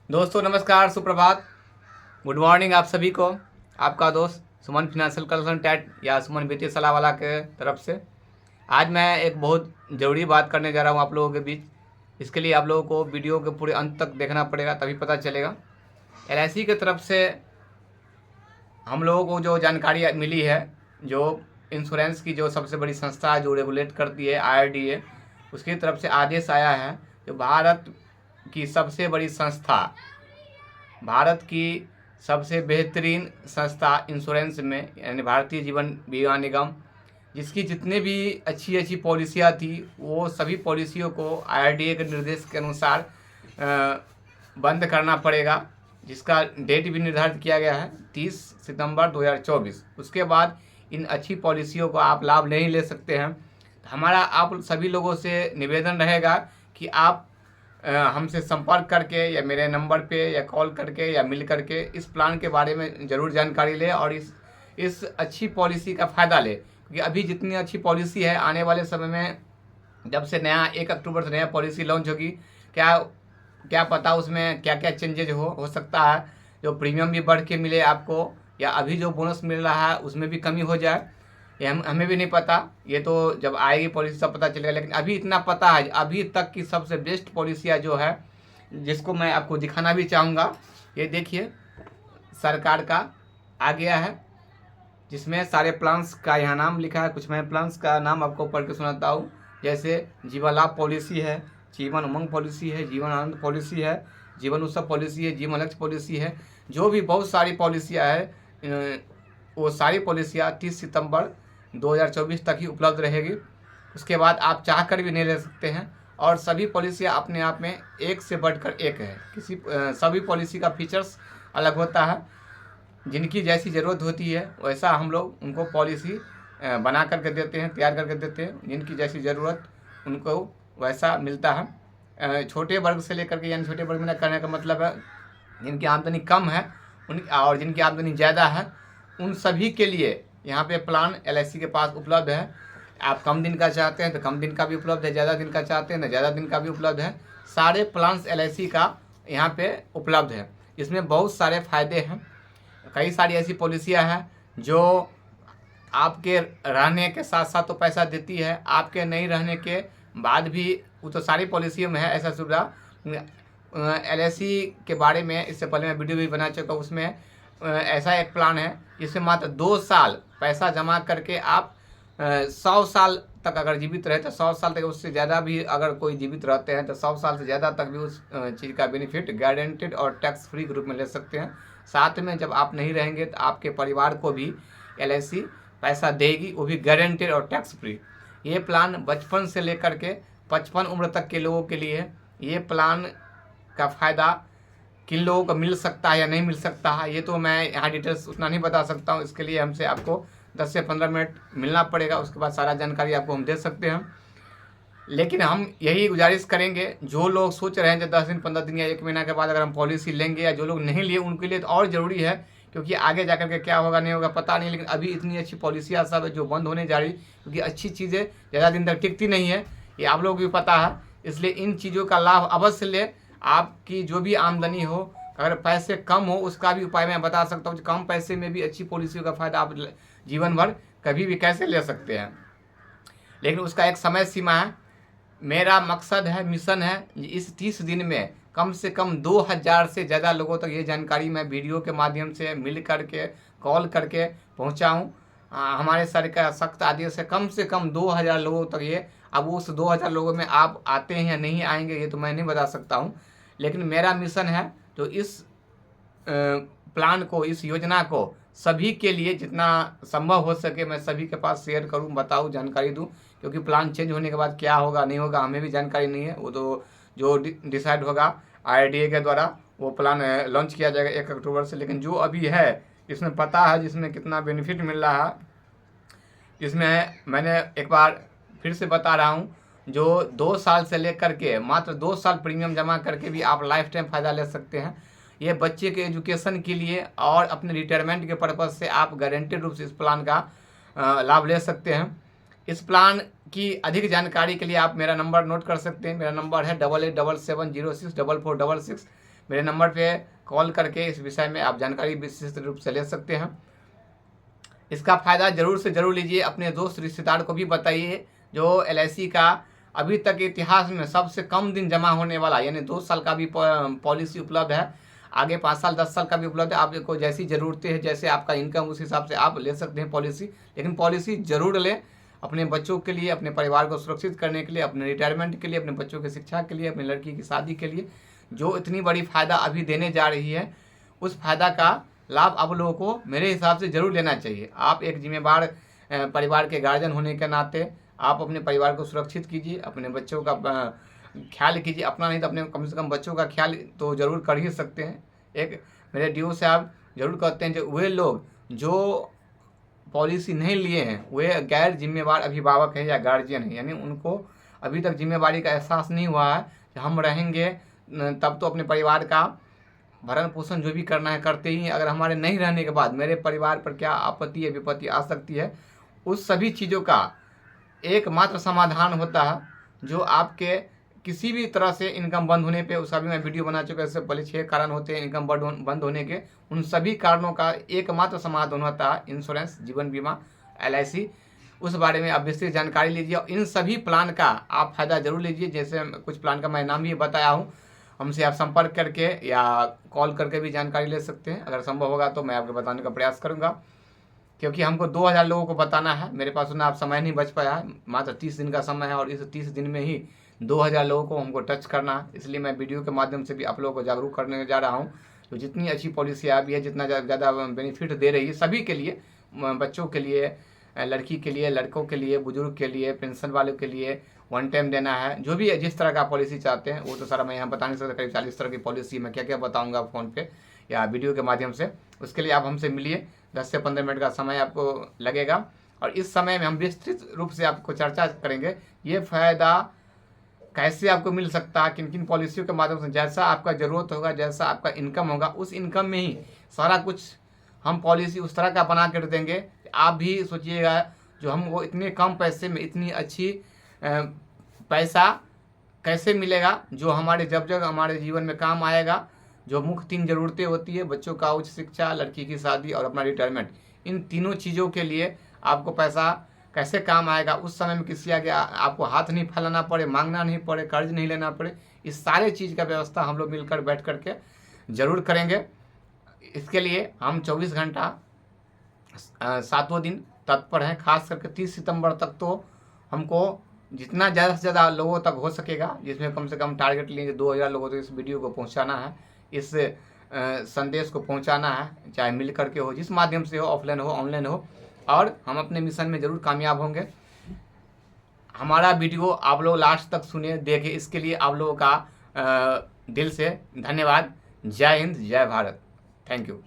दोस्तों नमस्कार, सुप्रभात, गुड मॉर्निंग आप सभी को। आपका दोस्त सुमन फिनेंशियल कंसल्टेंट या सुमन वित्तीय सलाह वाला के तरफ से आज मैं एक बहुत ज़रूरी बात करने जा रहा हूँ आप लोगों के बीच। इसके लिए आप लोगों को वीडियो के पूरे अंत तक देखना पड़ेगा, तभी पता चलेगा। एलआईसी की तरफ से हम लोगों को जो जानकारी मिली है, जो इंश्योरेंस की जो सबसे बड़ी संस्था जो रेगुलेट करती है IRDA, उसकी तरफ से आदेश आया है जो भारत की सबसे बड़ी संस्था, भारत की सबसे बेहतरीन संस्था इंश्योरेंस में यानी भारतीय जीवन बीमा निगम, जिसकी जितने भी अच्छी अच्छी पॉलिसियाँ थी वो सभी पॉलिसियों को IRDA के निर्देश के अनुसार बंद करना पड़ेगा, जिसका डेट भी निर्धारित किया गया है 30 सितंबर 2024। उसके बाद इन अच्छी पॉलिसियों को आप लाभ नहीं ले सकते हैं। हमारा आप सभी लोगों से निवेदन रहेगा कि आप हमसे संपर्क करके या मेरे नंबर पे या कॉल करके या मिल करके इस प्लान के बारे में ज़रूर जानकारी लें और इस अच्छी पॉलिसी का फ़ायदा लें, क्योंकि अभी जितनी अच्छी पॉलिसी है, आने वाले समय में जब से नया 1 अक्टूबर से नया पॉलिसी लॉन्च होगी, क्या क्या पता उसमें क्या क्या चेंजेज हो सकता है। जो प्रीमियम भी बढ़ के मिले आपको, या अभी जो बोनस मिल रहा है उसमें भी कमी हो जाए, ये हमें भी नहीं पता। ये तो जब आएगी पॉलिसी सब पता चलेगा। लेकिन अभी इतना पता है, अभी तक की सबसे बेस्ट पॉलिसियाँ जो है, जिसको मैं आपको दिखाना भी चाहूँगा, ये देखिए सरकार का आ गया है, जिसमें सारे प्लान्स का यहाँ नाम लिखा है। कुछ मैं प्लान्स का नाम आपको पढ़ के सुनाता हूँ। जैसे जीवन लाभ पॉलिसी है, जीवन उमंग पॉलिसी है, जीवन आनंद पॉलिसी है, जीवन उत्सव पॉलिसी है, जीवन लक्ष्य पॉलिसी है। जो भी बहुत सारी पॉलिसियाँ है, वो सारी पॉलिसियाँ 30 सितंबर 2024 तक ही उपलब्ध रहेगी। उसके बाद आप चाह कर भी नहीं ले सकते हैं। और सभी पॉलिसियाँ अपने आप में एक से बढ़कर एक है। सभी पॉलिसी का फीचर्स अलग होता है। जिनकी जैसी ज़रूरत होती है वैसा हम लोग उनको पॉलिसी बना करके देते हैं, तैयार करके देते हैं। जिनकी जैसी ज़रूरत उनको वैसा मिलता है। छोटे वर्ग से लेकर के, यानी छोटे वर्ग में कहने का मतलब है जिनकी आमदनी कम है और जिनकी आमदनी ज़्यादा है, उन सभी के लिए यहाँ पे प्लान LIC के पास उपलब्ध है। आप कम दिन का चाहते हैं तो कम दिन का भी उपलब्ध है, ज़्यादा दिन का चाहते हैं तो ज़्यादा दिन का भी उपलब्ध है। सारे प्लान्स LIC का यहाँ पे उपलब्ध है। इसमें बहुत सारे फ़ायदे हैं। कई सारी ऐसी पॉलिसियाँ हैं जो आपके रहने के साथ साथ तो पैसा देती है, आपके नहीं रहने के बाद भी, वो तो सारी पॉलिसियों में है ऐसा सुविधा। LIC के बारे में इससे पहले मैं वीडियो भी बना चुका हूँ। उसमें ऐसा एक प्लान है जिसमें मात्र 2 साल पैसा जमा करके आप 100 साल तक अगर जीवित रहे तो 100 साल तक, उससे ज़्यादा भी अगर कोई जीवित रहते हैं तो 100 साल से ज़्यादा तक भी उस चीज़ का बेनिफिट गारंटेड और टैक्स फ्री के रूप में ले सकते हैं। साथ में जब आप नहीं रहेंगे तो आपके परिवार को भी LIC पैसा देगी, वो भी गारंटेड और टैक्स फ्री। ये प्लान बचपन से लेकर के 55 उम्र तक के लोगों के लिए है। ये प्लान का फ़ायदा किन लोगों को मिल सकता है या नहीं मिल सकता है, ये तो मैं यहाँ डिटेल्स उतना नहीं बता सकता हूँ। इसके लिए हमसे आपको 10 से 15 मिनट मिलना पड़ेगा, उसके बाद सारा जानकारी आपको हम दे सकते हैं। लेकिन हम यही गुजारिश करेंगे, जो लोग सोच रहे हैं कि 10 दिन 15 दिन या 1 महीना के बाद अगर हम पॉलिसी लेंगे, या जो लोग नहीं लिए उनके लिए तो और ज़रूरी है, क्योंकि आगे जाकर के क्या होगा नहीं होगा पता नहीं। लेकिन अभी इतनी अच्छी पॉलिसियाँ सब है जो बंद होने जा रही, क्योंकि अच्छी चीज़ें ज़्यादा दिन तक टिकती नहीं है, ये आप लोगों को भी पता है। इसलिए इन चीज़ों का लाभ अवश्य लें। आपकी जो भी आमदनी हो, अगर पैसे कम हो, उसका भी उपाय मैं बता सकता हूँ। कम पैसे में भी अच्छी पॉलिसियों का फ़ायदा आप जीवन भर कभी भी कैसे ले सकते हैं, लेकिन उसका एक समय सीमा है। मेरा मकसद है, मिशन है, इस 30 दिन में कम से कम 2000 से ज़्यादा लोगों तक ये जानकारी मैं वीडियो के माध्यम से मिल करके, कॉल करके पहुँचाऊँ। हमारे सर का सख्त आदेश है कम से कम 2000 लोगों तक ये। अब उस 2000 लोगों में आप आते हैं या नहीं आएंगे ये तो मैं नहीं बता सकता हूँ, लेकिन मेरा मिशन है तो इस प्लान को, इस योजना को सभी के लिए जितना संभव हो सके मैं सभी के पास शेयर करूं, बताऊं, जानकारी दूं। क्योंकि प्लान चेंज होने के बाद क्या होगा नहीं होगा हमें भी जानकारी नहीं है। वो तो जो डिसाइड होगा IRDA के द्वारा, वो प्लान लॉन्च किया जाएगा 1 अक्टूबर से। लेकिन जो अभी है इसमें पता है, जिसमें कितना बेनिफिट मिल रहा है, इसमें मैंने एक बार फिर से बता रहा हूँ, जो 2 साल से लेकर के मात्र 2 साल प्रीमियम जमा करके भी आप लाइफ टाइम फ़ायदा ले सकते हैं। ये बच्चे के एजुकेशन के लिए और अपने रिटायरमेंट के पर्पज़ से आप गारंटेड रूप से इस प्लान का लाभ ले सकते हैं। इस प्लान की अधिक जानकारी के लिए आप मेरा नंबर नोट कर सकते हैं। मेरा नंबर है 8877064466। मेरे नंबर पे कॉल करके इस विषय में आप जानकारी विशेष रूप से ले सकते हैं। इसका फ़ायदा ज़रूर से ज़रूर लीजिए, अपने दोस्त रिश्तेदार को भी बताइए। जो LIC का अभी तक इतिहास में सबसे कम दिन जमा होने वाला, यानी 2 साल का भी पॉलिसी उपलब्ध है, आगे 5 साल 10 साल का भी उपलब्ध है। आपको जैसी ज़रूरतें हैं, जैसे आपका इनकम, उस हिसाब से आप ले सकते हैं पॉलिसी। लेकिन पॉलिसी ज़रूर लें, अपने बच्चों के लिए, अपने परिवार को सुरक्षित करने के लिए, अपने रिटायरमेंट के लिए, अपने बच्चों की शिक्षा के लिए, अपनी लड़की की शादी के लिए। जो इतनी बड़ी फ़ायदा अभी देने जा रही है, उस फ़ायदा का लाभ आप लोगों को मेरे हिसाब से ज़रूर लेना चाहिए। आप एक जिम्मेदार परिवार के गार्जियन होने के नाते आप अपने परिवार को सुरक्षित कीजिए, अपने बच्चों का ख्याल कीजिए। अपना नहीं तो अपने कम से कम बच्चों का ख्याल तो ज़रूर कर ही सकते हैं। एक मेरे ड्यू से आप ज़रूर कहते हैं, जो वे लोग जो पॉलिसी नहीं लिए हैं, वे गैर जिम्मेवार अभिभावक है या गार्जियन है, यानी उनको अभी तक जिम्मेवारी का एहसास नहीं हुआ है कि हम रहेंगे तब तो अपने परिवार का भरण पोषण जो भी करना है करते ही हैं, अगर हमारे नहीं रहने के बाद मेरे परिवार पर क्या आपत्ति या विपत्ति आ सकती है, उस सभी चीज़ों का एकमात्र समाधान होता है जो आपके किसी भी तरह से इनकम बंद होने पे, उसका भी मैं वीडियो बना चुका हूँ। इससे पहले 6 कारण होते हैं इनकम बंद होने के। उन सभी कारणों का एकमात्र समाधान होता है इंश्योरेंस, जीवन बीमा, LIC। उस बारे में आप विस्तृत जानकारी लीजिए और इन सभी प्लान का आप फ़ायदा ज़रूर लीजिए। जैसे कुछ प्लान का मैं नाम भी बताया हूँ, हमसे आप संपर्क करके या कॉल करके भी जानकारी ले सकते हैं। अगर संभव होगा तो मैं आपको बताने का प्रयास करूँगा, क्योंकि हमको 2000 लोगों को बताना है। मेरे पास उतना आप समय नहीं बच पाया है, मात्र 30 दिन का समय है और इस 30 दिन में ही 2000 लोगों को हमको टच करना है। इसलिए मैं वीडियो के माध्यम से भी आप लोगों को जागरूक करने जा रहा हूँ। तो जितनी अच्छी पॉलिसी आ भी है, जितना ज़्यादा बेनिफिट दे रही है सभी के लिए, बच्चों के लिए, लड़की के लिए, लड़कों के लिए, बुजुर्ग के लिए, पेंशन वालों के लिए, 1 टाइम देना है, जो भी जिस तरह का पॉलिसी चाहते हैं वो तो सारा मैं यहाँ बता नहीं सकता। करीब 40 तरह की पॉलिसी मैं क्या क्या बताऊँगा फ़ोन पे या वीडियो के माध्यम से। उसके लिए आप हमसे मिलिए, 10 से 15 मिनट का समय आपको लगेगा और इस समय में हम विस्तृत रूप से आपको चर्चा करेंगे ये फ़ायदा कैसे आपको मिल सकता है, किन किन पॉलिसियों के माध्यम से, जैसा आपका ज़रूरत होगा, जैसा आपका इनकम होगा, उस इनकम में ही सारा कुछ हम पॉलिसी उस तरह का बना कर देंगे। आप भी सोचिएगा, जो हम वो इतने कम पैसे में इतनी अच्छी पैसा कैसे मिलेगा, जो हमारे जब जब हमारे जीवन में काम आएगा। जो मुख्य 3 ज़रूरतें होती है, बच्चों का उच्च शिक्षा, लड़की की शादी और अपना रिटायरमेंट, इन तीनों चीज़ों के लिए आपको पैसा कैसे काम आएगा, उस समय में किसी आगे आपको हाथ नहीं फैलाना पड़े, मांगना नहीं पड़े, कर्ज नहीं लेना पड़े, इस सारे चीज़ का व्यवस्था हम लोग मिलकर बैठ करके ज़रूर करेंगे। इसके लिए हम 24 घंटा 7 दिन तत्पर हैं। खास करके 30 सितंबर तक तो हमको जितना ज़्यादा से ज़्यादा लोगों तक हो सकेगा, जिसमें कम से कम टारगेट लिए 2000 लोगों तक इस वीडियो को पहुंचाना है, इस संदेश को पहुंचाना है, चाहे मिल करके हो, जिस माध्यम से हो, ऑफलाइन हो, ऑनलाइन हो, और हम अपने मिशन में ज़रूर कामयाब होंगे। हमारा वीडियो आप लोग लास्ट तक सुने, देखें, इसके लिए आप लोगों का दिल से धन्यवाद। जय हिंद, जय भारत। Thank you.